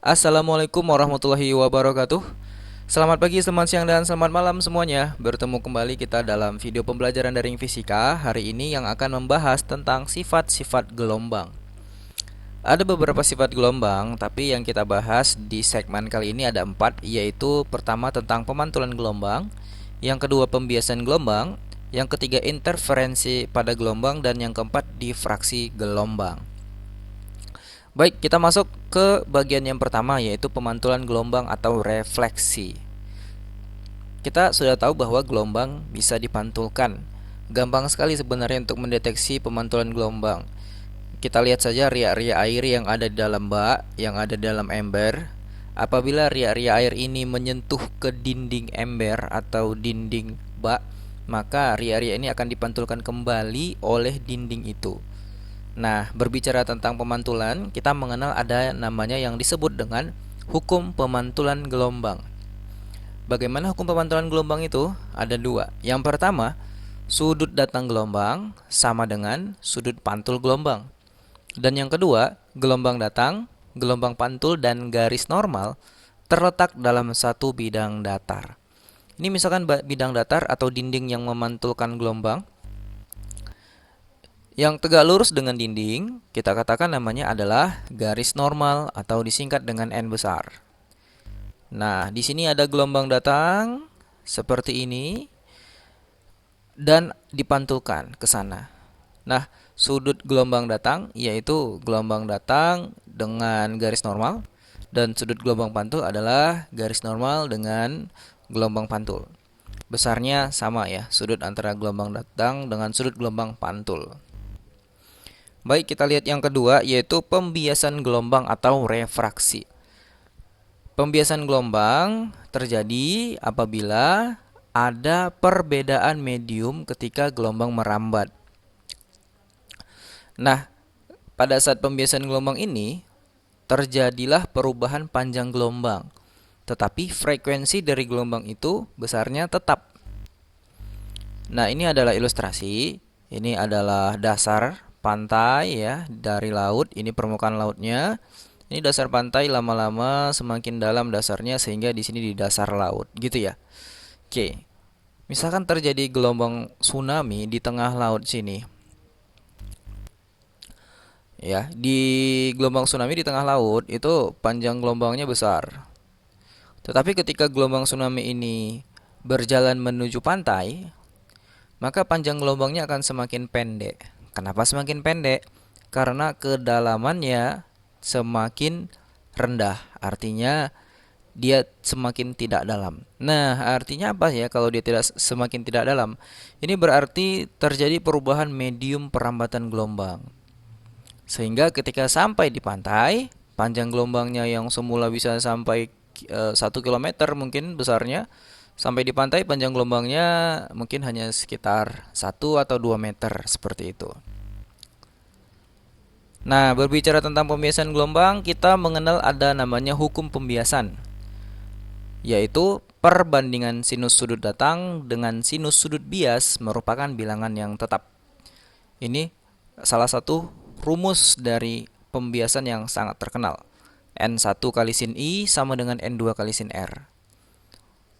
Assalamualaikum warahmatullahi wabarakatuh. Selamat pagi, selamat siang, dan selamat malam semuanya. Bertemu kembali kita dalam video pembelajaran daring fisika hari ini yang akan membahas tentang sifat-sifat gelombang. Ada beberapa sifat gelombang, tapi yang kita bahas di segmen kali ini ada 4, yaitu pertama tentang pemantulan gelombang, yang kedua pembiasan gelombang, yang ketiga interferensi pada gelombang, dan yang keempat difraksi gelombang. Baik, kita masuk ke bagian yang pertama, yaitu pemantulan gelombang atau refleksi. Kita sudah tahu bahwa gelombang bisa dipantulkan. Gampang sekali sebenarnya untuk mendeteksi pemantulan gelombang. Kita lihat saja riak-riak air yang ada di dalam bak, yang ada di dalam ember. Apabila riak-riak air ini menyentuh ke dinding ember atau dinding bak, maka riak-riak ini akan dipantulkan kembali oleh dinding itu. Nah, berbicara tentang pemantulan, kita mengenal ada namanya yang disebut dengan hukum pemantulan gelombang. Bagaimana hukum pemantulan gelombang itu? Ada dua. Yang pertama, sudut datang gelombang sama dengan sudut pantul gelombang. Dan yang kedua, gelombang datang, gelombang pantul, dan garis normal terletak dalam satu bidang datar. Ini misalkan bidang datar atau dinding yang memantulkan gelombang. Yang tegak lurus dengan dinding, kita katakan namanya adalah garis normal atau disingkat dengan N besar. Nah, di sini ada gelombang datang seperti ini dan dipantulkan ke sana. Nah, sudut gelombang datang yaitu gelombang datang dengan garis normal dan sudut gelombang pantul adalah garis normal dengan gelombang pantul. Besarnya sama ya, sudut antara gelombang datang dengan sudut gelombang pantul. Baik, kita lihat yang kedua, yaitu pembiasan gelombang atau refraksi. Pembiasan gelombang terjadi apabila ada perbedaan medium ketika gelombang merambat. Nah, pada saat pembiasan gelombang ini, terjadilah perubahan panjang gelombang. Tetapi frekuensi dari gelombang itu besarnya tetap. Nah, ini adalah ilustrasi. Ini adalah dasar pantai ya, dari laut. Ini permukaan lautnya. Ini dasar pantai, lama-lama semakin dalam dasarnya sehingga di sini di dasar laut, gitu ya. Oke. Misalkan terjadi gelombang tsunami di tengah laut sini. Ya, di gelombang tsunami di tengah laut itu panjang gelombangnya besar. Tetapi ketika gelombang tsunami ini berjalan menuju pantai, maka panjang gelombangnya akan semakin pendek. Kenapa semakin pendek? Karena kedalamannya semakin rendah. Artinya dia semakin tidak dalam. Nah, artinya apa ya kalau dia semakin tidak dalam? Ini berarti terjadi perubahan medium perambatan gelombang. Sehingga ketika sampai di pantai, panjang gelombangnya yang semula bisa sampai 1 km mungkin besarnya, sampai di pantai panjang gelombangnya mungkin hanya sekitar 1 atau 2 meter seperti itu. Nah, berbicara tentang pembiasan gelombang, kita mengenal ada namanya hukum pembiasan, yaitu perbandingan sinus sudut datang dengan sinus sudut bias merupakan bilangan yang tetap. Ini salah satu rumus dari pembiasan yang sangat terkenal. N1 kali sin I sama dengan N2 kali sin R.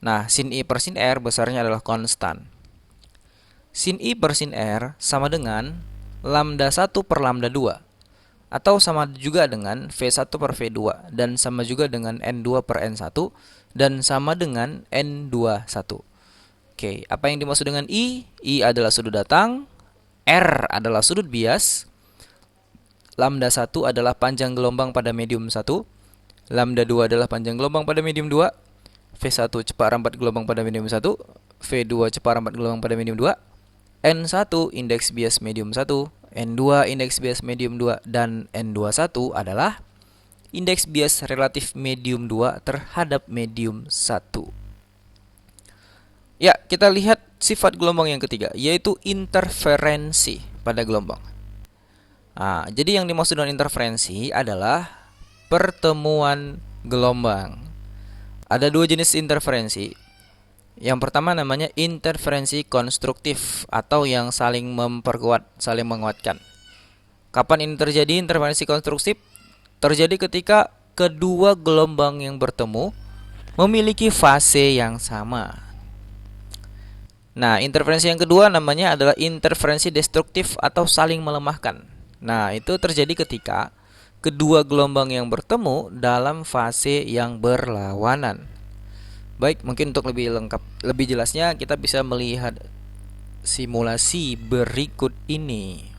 Nah, sin I per sin R besarnya adalah konstan. Sin I per sin R sama dengan lambda 1 per lambda 2. Atau sama juga dengan V1 per V2. Dan sama juga dengan N2 per N1. Dan sama dengan N21. Oke, apa yang dimaksud dengan I? I adalah sudut datang. R adalah sudut bias. Lambda 1 adalah panjang gelombang pada medium 1. Lambda 2 adalah panjang gelombang pada medium 2. V1 cepat rambat gelombang pada medium 1. V2 cepat rambat gelombang pada medium 2. N1 indeks bias medium 1. N2 indeks bias medium 2. Dan N21 adalah indeks bias relatif medium 2 terhadap medium 1. Ya, kita lihat sifat gelombang yang ketiga, yaitu interferensi pada gelombang. Nah, jadi yang dimaksud dengan interferensi adalah pertemuan gelombang. Ada dua jenis interferensi. Yang pertama namanya interferensi konstruktif atau yang saling memperkuat, saling menguatkan. Kapan ini terjadi interferensi konstruktif? Terjadi ketika kedua gelombang yang bertemu memiliki fase yang sama. Nah, interferensi yang kedua namanya adalah interferensi destruktif atau saling melemahkan. Nah, itu terjadi ketika kedua gelombang yang bertemu dalam fase yang berlawanan. Baik, mungkin untuk lebih lengkap, lebih jelasnya kita bisa melihat simulasi berikut ini.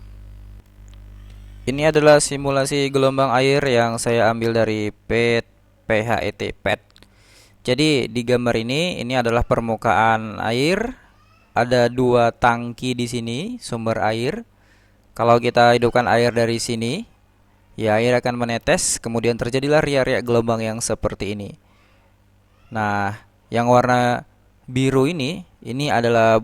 Ini adalah simulasi gelombang air yang saya ambil dari PHET PET. Jadi di gambar ini adalah permukaan air. Ada dua tangki di sini, sumber air. Kalau kita hidupkan air dari sini, ya air akan menetes, kemudian terjadilah riak-riak gelombang yang seperti ini. Nah, yang warna biru ini adalah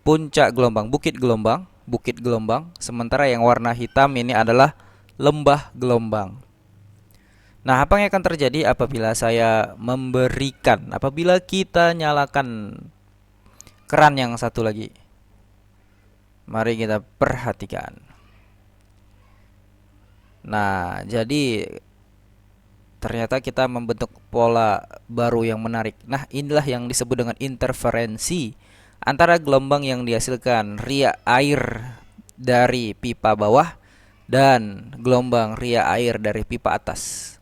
puncak gelombang, bukit gelombang. Sementara yang warna hitam ini adalah lembah gelombang. Nah, apa yang akan terjadi apabila apabila kita nyalakan keran yang satu lagi? Mari kita perhatikan. Nah, jadi ternyata kita membentuk pola baru yang menarik. Nah, inilah yang disebut dengan interferensi antara gelombang yang dihasilkan riak air dari pipa bawah dan gelombang riak air dari pipa atas.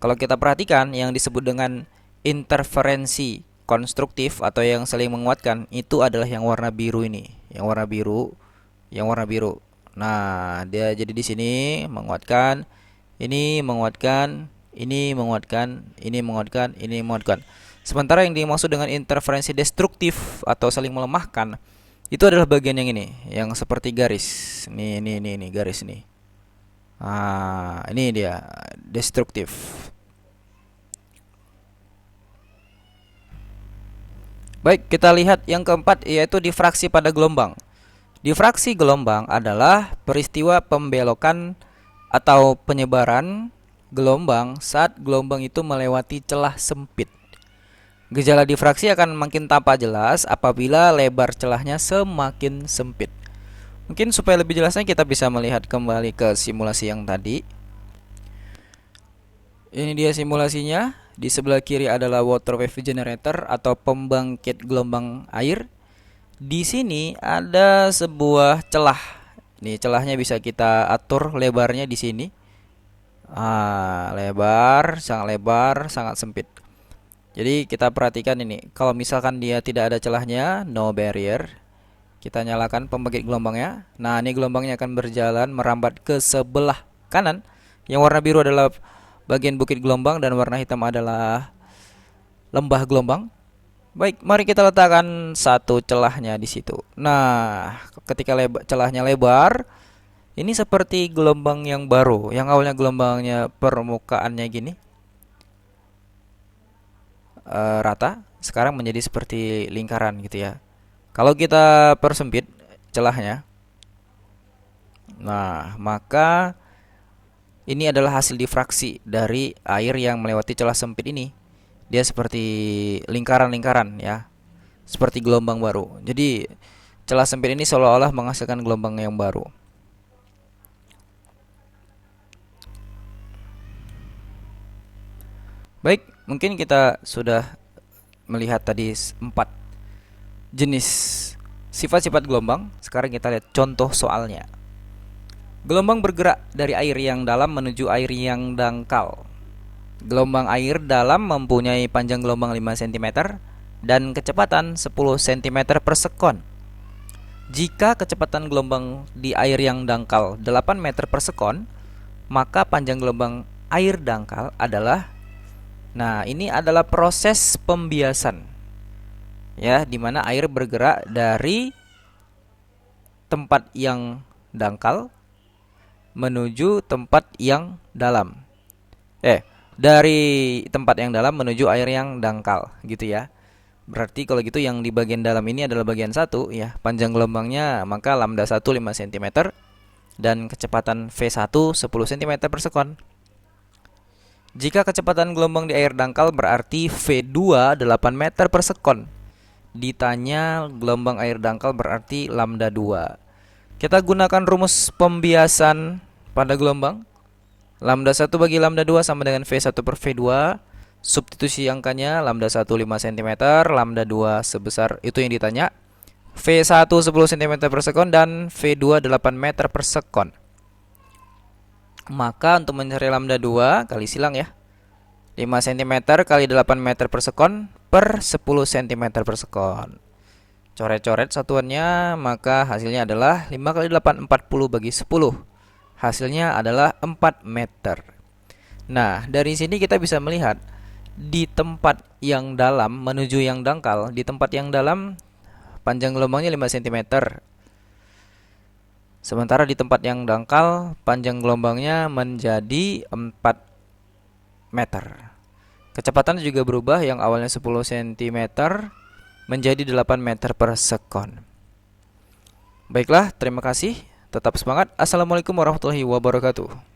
Kalau kita perhatikan, yang disebut dengan interferensi konstruktif atau yang saling menguatkan itu adalah yang warna biru ini, yang warna biru. Nah, dia jadi di sini menguatkan, ini menguatkan, ini menguatkan, ini menguatkan, ini menguatkan. Sementara yang dimaksud dengan interferensi destruktif atau saling melemahkan itu adalah bagian yang ini, yang seperti garis. Ini garis nih. Ah, ini dia destruktif. Baik, kita lihat yang keempat, yaitu difraksi pada gelombang. Difraksi gelombang adalah peristiwa pembelokan atau penyebaran gelombang saat gelombang itu melewati celah sempit. Gejala difraksi akan makin tampak jelas apabila lebar celahnya semakin sempit. Mungkin supaya lebih jelasnya kita bisa melihat kembali ke simulasi yang tadi. Ini dia simulasinya. Di sebelah kiri adalah water wave generator atau pembangkit gelombang air. Di sini ada sebuah celah. Nih, celahnya bisa kita atur lebarnya di sini. Lebar, sangat sempit. Jadi kita perhatikan ini. Kalau misalkan dia tidak ada celahnya, no barrier, kita nyalakan pembangkit gelombangnya. Nah, ini gelombangnya akan berjalan merambat ke sebelah kanan. Yang warna biru adalah bagian bukit gelombang dan warna hitam adalah lembah gelombang. Baik, mari kita letakkan satu celahnya di situ. Nah, ketika celahnya lebar, ini seperti gelombang yang baru. Yang awalnya gelombangnya permukaannya gini, rata, sekarang menjadi seperti lingkaran gitu ya. Kalau kita persempit celahnya, nah maka ini adalah hasil difraksi dari air yang melewati celah sempit ini. Dia seperti lingkaran-lingkaran ya, seperti gelombang baru. Jadi celah sempit ini seolah-olah menghasilkan gelombang yang baru. Baik, mungkin kita sudah melihat tadi 4 jenis sifat-sifat gelombang. Sekarang kita lihat contoh soalnya. Gelombang bergerak dari air yang dalam menuju air yang dangkal. Gelombang air dalam mempunyai panjang gelombang 5 cm dan kecepatan 10 cm per sekon. Jika kecepatan gelombang di air yang dangkal 8 meter per sekon, maka panjang gelombang air dangkal adalah, nah ini adalah proses pembiasan ya, di mana air bergerak dari tempat yang dangkal menuju tempat yang dalam. Dari tempat yang dalam menuju air yang dangkal gitu ya. Berarti kalau gitu yang di bagian dalam ini adalah bagian 1 ya. Panjang gelombangnya maka lambda 1 5 cm dan kecepatan V1 10 cm per sekon. Jika kecepatan gelombang di air dangkal berarti V2 8 meter per sekon. Ditanya gelombang air dangkal berarti lambda 2. Kita gunakan rumus pembiasan pada gelombang. Lambda 1 bagi lambda 2 sama dengan V1 per V2. Substitusi angkanya, lambda 1 5 cm, lambda 2 sebesar itu yang ditanya. V1 10 cm per sekon dan V2 8 meter per sekon. Maka untuk mencari lambda 2 kali silang ya. 5 cm kali 8 meter per sekon per 10 cm per sekon. Coret-coret satuannya, maka hasilnya adalah 5 kali 8 40 bagi 10. Hasilnya adalah 4 meter. Nah, dari sini kita bisa melihat di tempat yang dalam menuju yang dangkal. Di tempat yang dalam panjang gelombangnya 5 cm. Sementara di tempat yang dangkal panjang gelombangnya menjadi 4 meter. Kecepatan juga berubah, yang awalnya 10 cm menjadi 8 meter per sekon. Baiklah, terima kasih. Tetap semangat. Assalamualaikum warahmatullahi wabarakatuh.